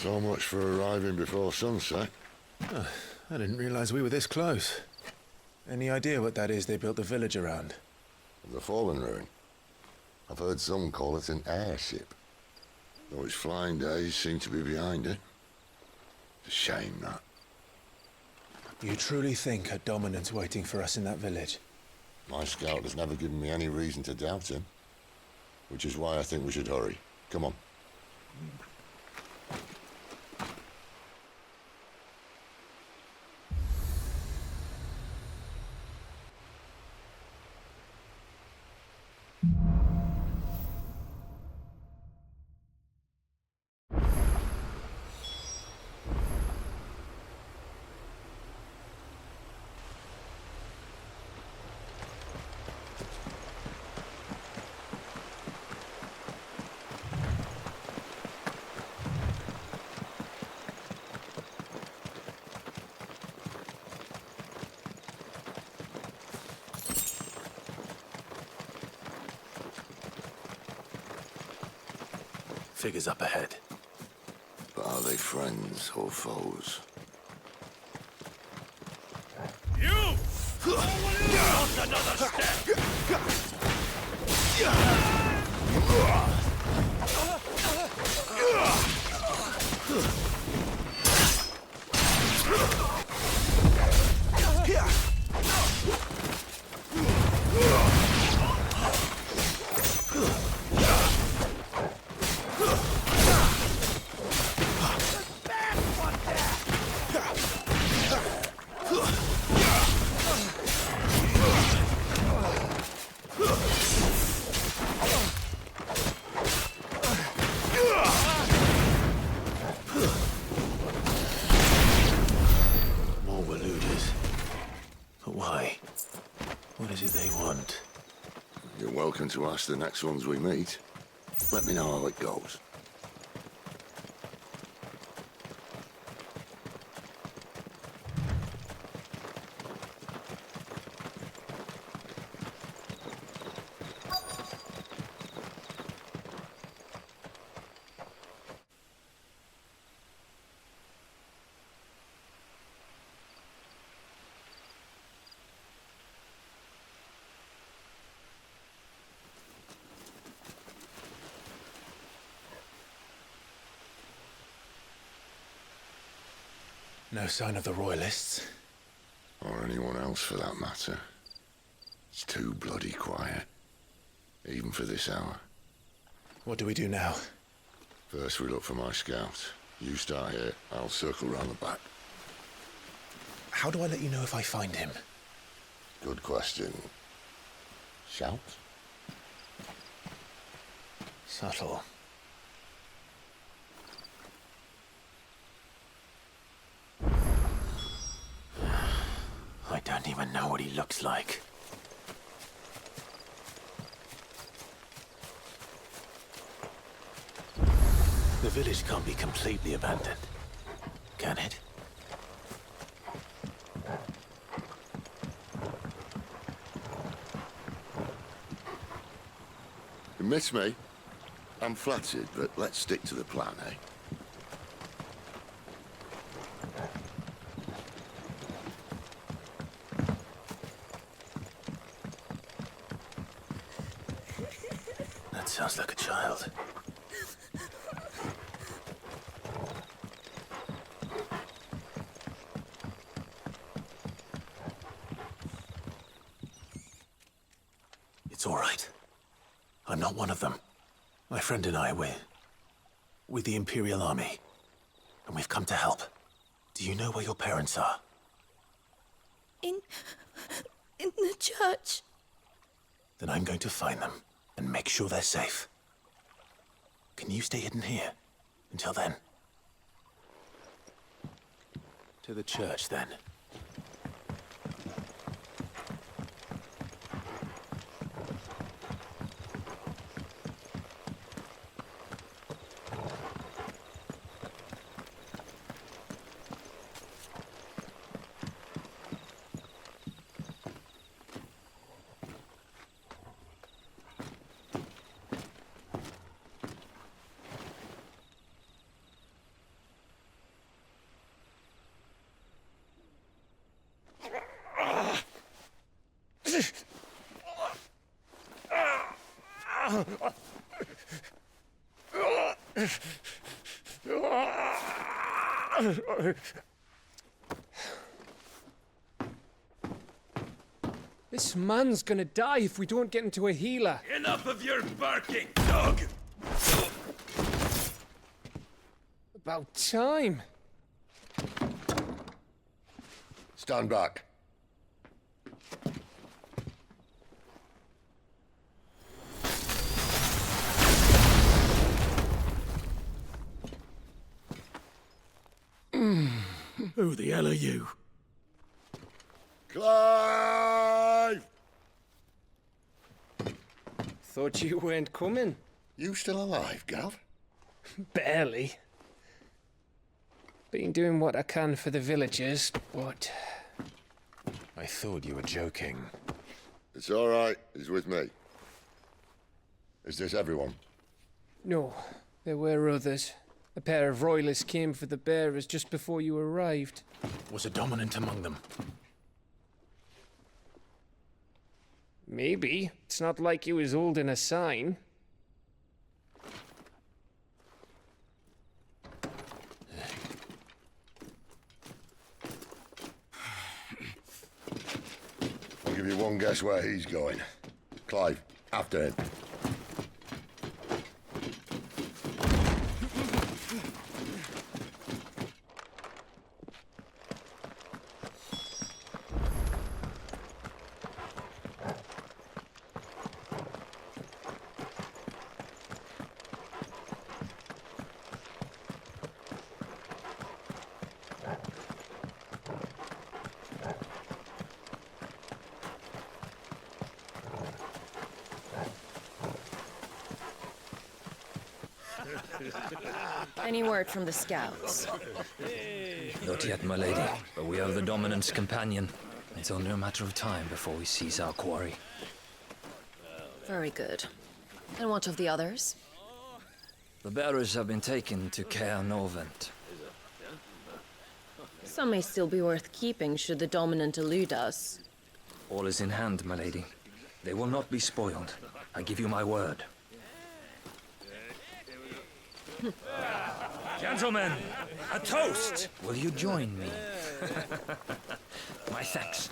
So much for arriving before sunset. Oh, I didn't realize we were this close. Any idea what that is they built the village around? The fallen ruin. I've heard some call it an airship. Though its flying days seem to be behind it. It's a shame, that. You truly think a dominant's waiting for us in that village? My scout has never given me any reason to doubt him. Which is why I think we should hurry. Come on. Figures up ahead. But are they friends or foes? You! Not another step! To ask the next ones we meet. Let me know how it goes. No sign of the Royalists. Or anyone else for that matter. It's too bloody quiet. Even for this hour. What do we do now? First we look for my scout. You start here, I'll circle round the back. How do I let you know if I find him? Good question. Shout? Subtle. I don't even know what he looks like. The village can't be completely abandoned, can it? You miss me? I'm flattered, but let's stick to the plan, eh? Sounds like a child. It's all right. I'm not one of them. My friend and I, we're with the Imperial Army. And we've come to help. Do you know where your parents are? In the church. Then I'm going to find them. And make sure they're safe. Can you stay hidden here until then? To the church, then. This man's gonna die if we don't get into a healer. Enough of your barking, dog! About time. Stand back. Who the hell are you? Clive! Thought you weren't coming. You still alive, Gav? Barely. Been doing what I can for the villagers, but... I thought you were joking. It's all right. He's with me. Is this everyone? No, there were others. A pair of royalists came for the bearers just before you arrived. Was a dominant among them? Maybe. It's not like he was holding a sign. I'll give you one guess where he's going. Clive, after him. Any word from the scouts? Not yet, my lady, but we are the Dominant's companion. It's only a matter of time before we seize our quarry. Very good. And what of the others? The bearers have been taken to Caer Novent. Some may still be worth keeping should the Dominant elude us. All is in hand, my lady. They will not be spoiled. I give you my word. Gentlemen, a toast! Will you join me? My thanks.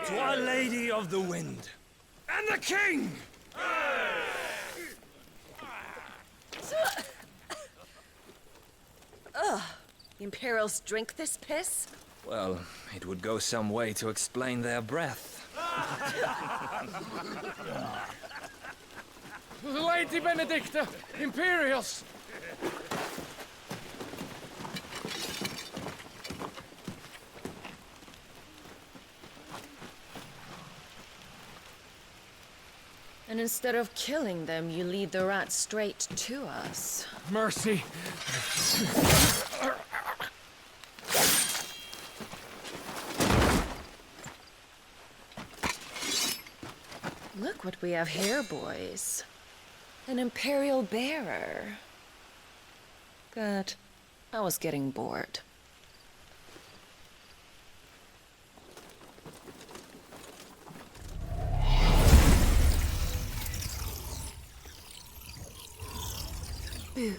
To Our Lady of the Wind and the King! The Imperials drink this piss? Well, it would go some way to explain their breath. Lady Benedicta! Imperials! And instead of killing them, you lead the rats straight to us. Mercy! Look what we have here, boys. An Imperial bearer. Good. I was getting bored. Boo.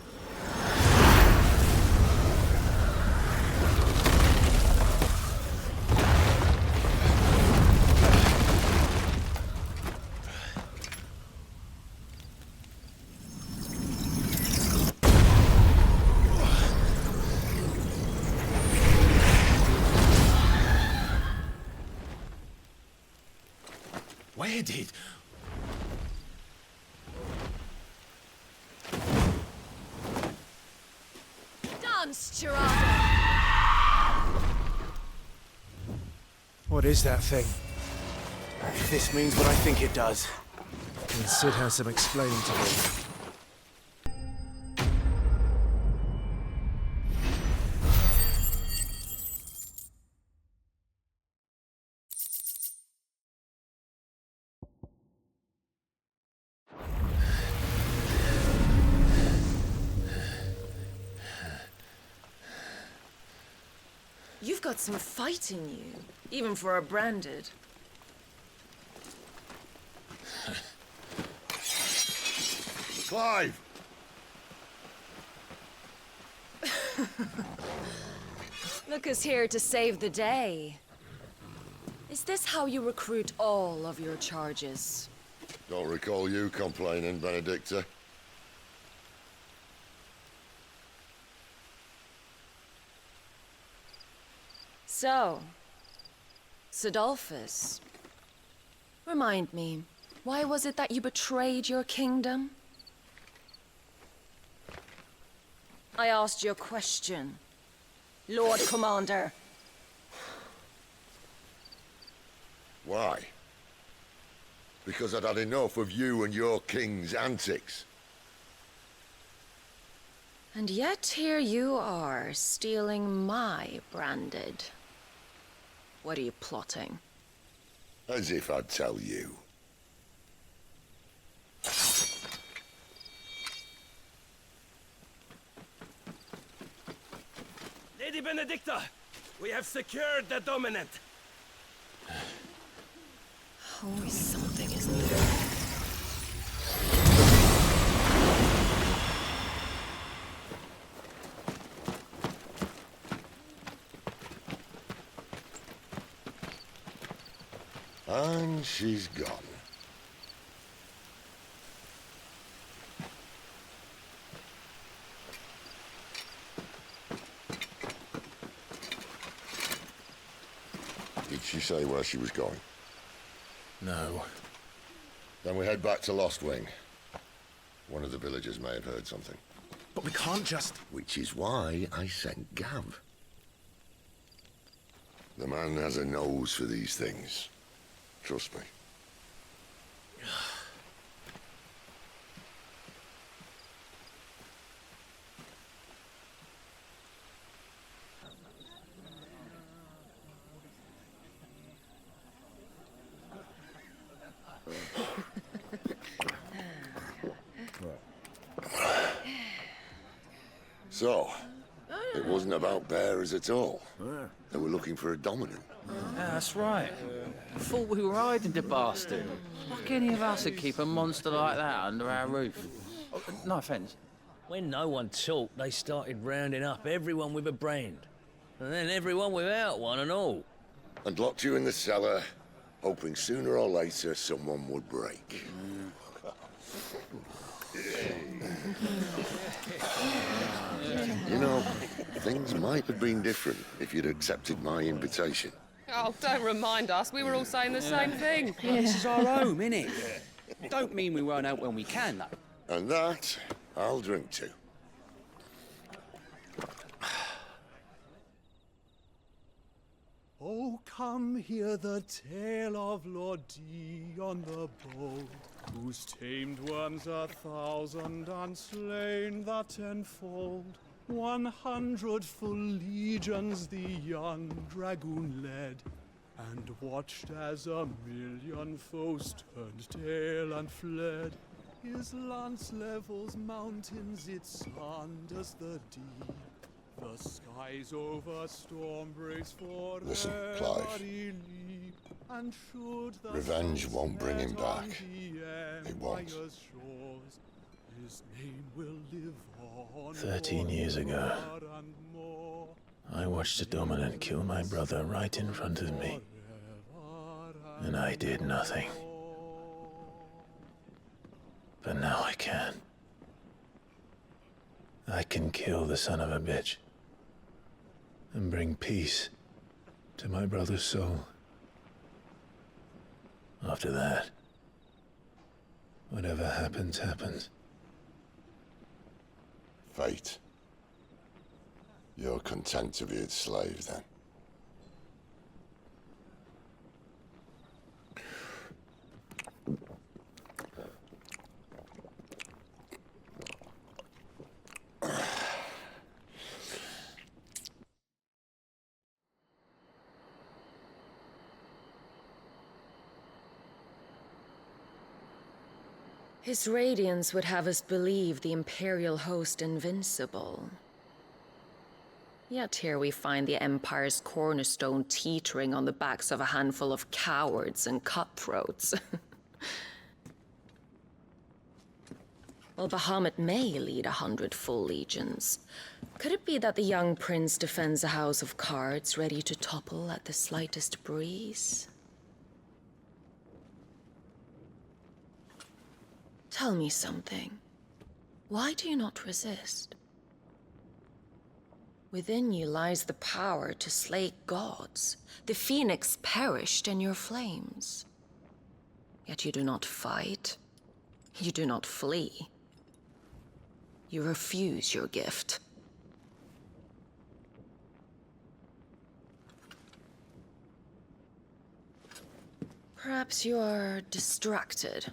Where did... Dance, Tirada! What is that thing? If this means what I think it does, then Sid has some explaining to do. You've got some fight in you, even for a branded. Clive! Look who's here to save the day. Is this how you recruit all of your charges? Don't recall you complaining, Benedicta. So, Sidolphus, remind me, why was it that you betrayed your kingdom? I asked you a question, Lord Commander. Why? Because I'd had enough of you and your king's antics. And yet here you are, stealing my branded. What are you plotting? As if I'd tell you. Lady Benedicta, we have secured the dominant. Always something, isn't there? And she's gone. Did she say where she was going? No. Then we head back to Lost Wing. One of the villagers may have heard something. But we can't just... Which is why I sent Gav. The man has a nose for these things. Trust me. So, it wasn't about bearers at all. They were looking for a dominant. Yeah, that's right. Thought we were hiding the bastard. Like any of us would keep a monster like that under our roof. Oh, no offence. When no one talked, they started rounding up everyone with a brand. And then everyone without one and all. And locked you in the cellar, hoping sooner or later someone would break. You know, things might have been different if you'd accepted my invitation. Oh, don't remind us. We were all saying the same thing. This is our home, innit? Don't mean we won't out when we can, though. And that, I'll drink to. Oh, come hear the tale of Lord Dion the Bold, who's tamed worms 1,000 and slain the 10-fold. 100 full legions the young dragoon led, and watched as 1,000,000 foes turned tail and fled. His lance levels mountains, it sanders the deep. The skies over storm breaks for Listen, Clive. Revenge won't bring him back. It won't. His name will live on 13 years ago, I watched a dominant kill my brother right in front of me. And I did nothing. But now I can. I can kill the son of a bitch and bring peace to my brother's soul. After that, whatever happens, happens. Fate. You're content to be its slave, then? His radiance would have us believe the Imperial host invincible. Yet here we find the Empire's cornerstone teetering on the backs of a handful of cowards and cutthroats. Well, Bahamut may lead 100 full legions, Could it be that the young prince defends a house of cards ready to topple at the slightest breeze? Tell me something. Why do you not resist? Within you lies the power to slay gods. The phoenix perished in your flames. Yet you do not fight. You do not flee. You refuse your gift. Perhaps you are distracted.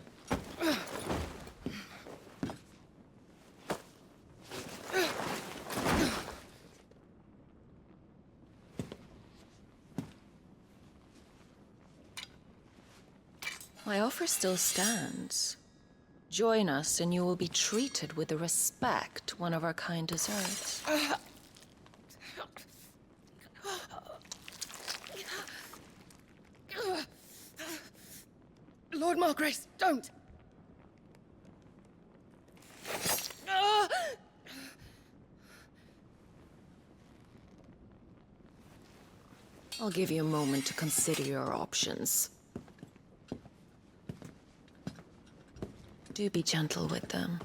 My offer still stands. Join us and you will be treated with the respect one of our kind deserves. Lord Margrace, don't! I'll give you a moment to consider your options. Do be gentle with them.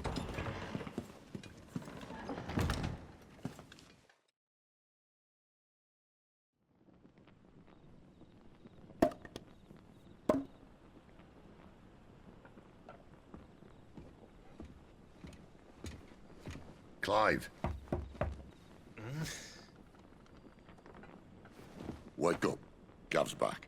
Clive. Wake up. Gav's back.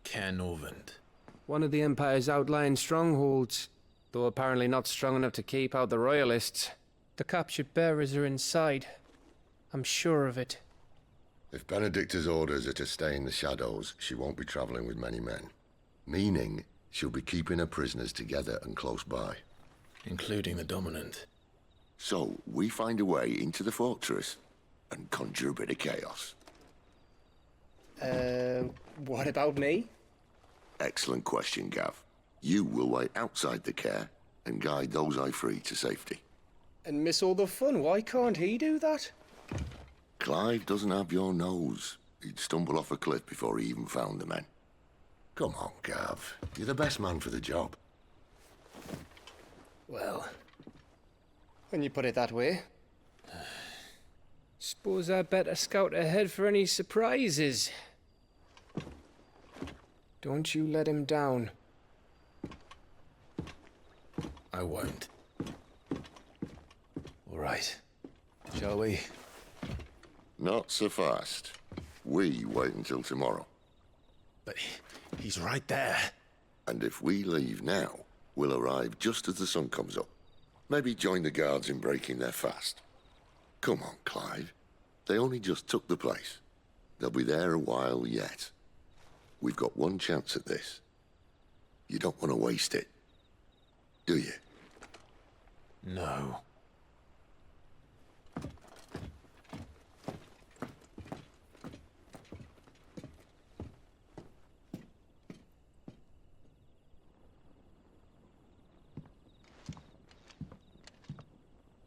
Canorvand. One of the Empire's outlying strongholds, though apparently not strong enough to keep out the Royalists. The captured bearers are inside. I'm sure of it. If Benedicta's orders are to stay in the shadows, she won't be traveling with many men. Meaning, she'll be keeping her prisoners together and close by. Including the Dominant. So, we find a way into the fortress and conjure a bit of chaos. What about me? Excellent question, Gav. You will wait outside the care and guide those I free to safety. And miss all the fun. Why can't he do that? Clive doesn't have your nose. He'd stumble off a cliff before he even found the men. Come on, Gav. You're the best man for the job. Well, when you put it that way. Suppose I better scout ahead for any surprises. Don't you let him down. I won't. All right. Shall we? Not so fast. We wait until tomorrow. But he's right there. And if we leave now, we'll arrive just as the sun comes up. Maybe join the guards in breaking their fast. Come on, Clive. They only just took the place. They'll be there a while yet. We've got one chance at this. You don't want to waste it, do you? No.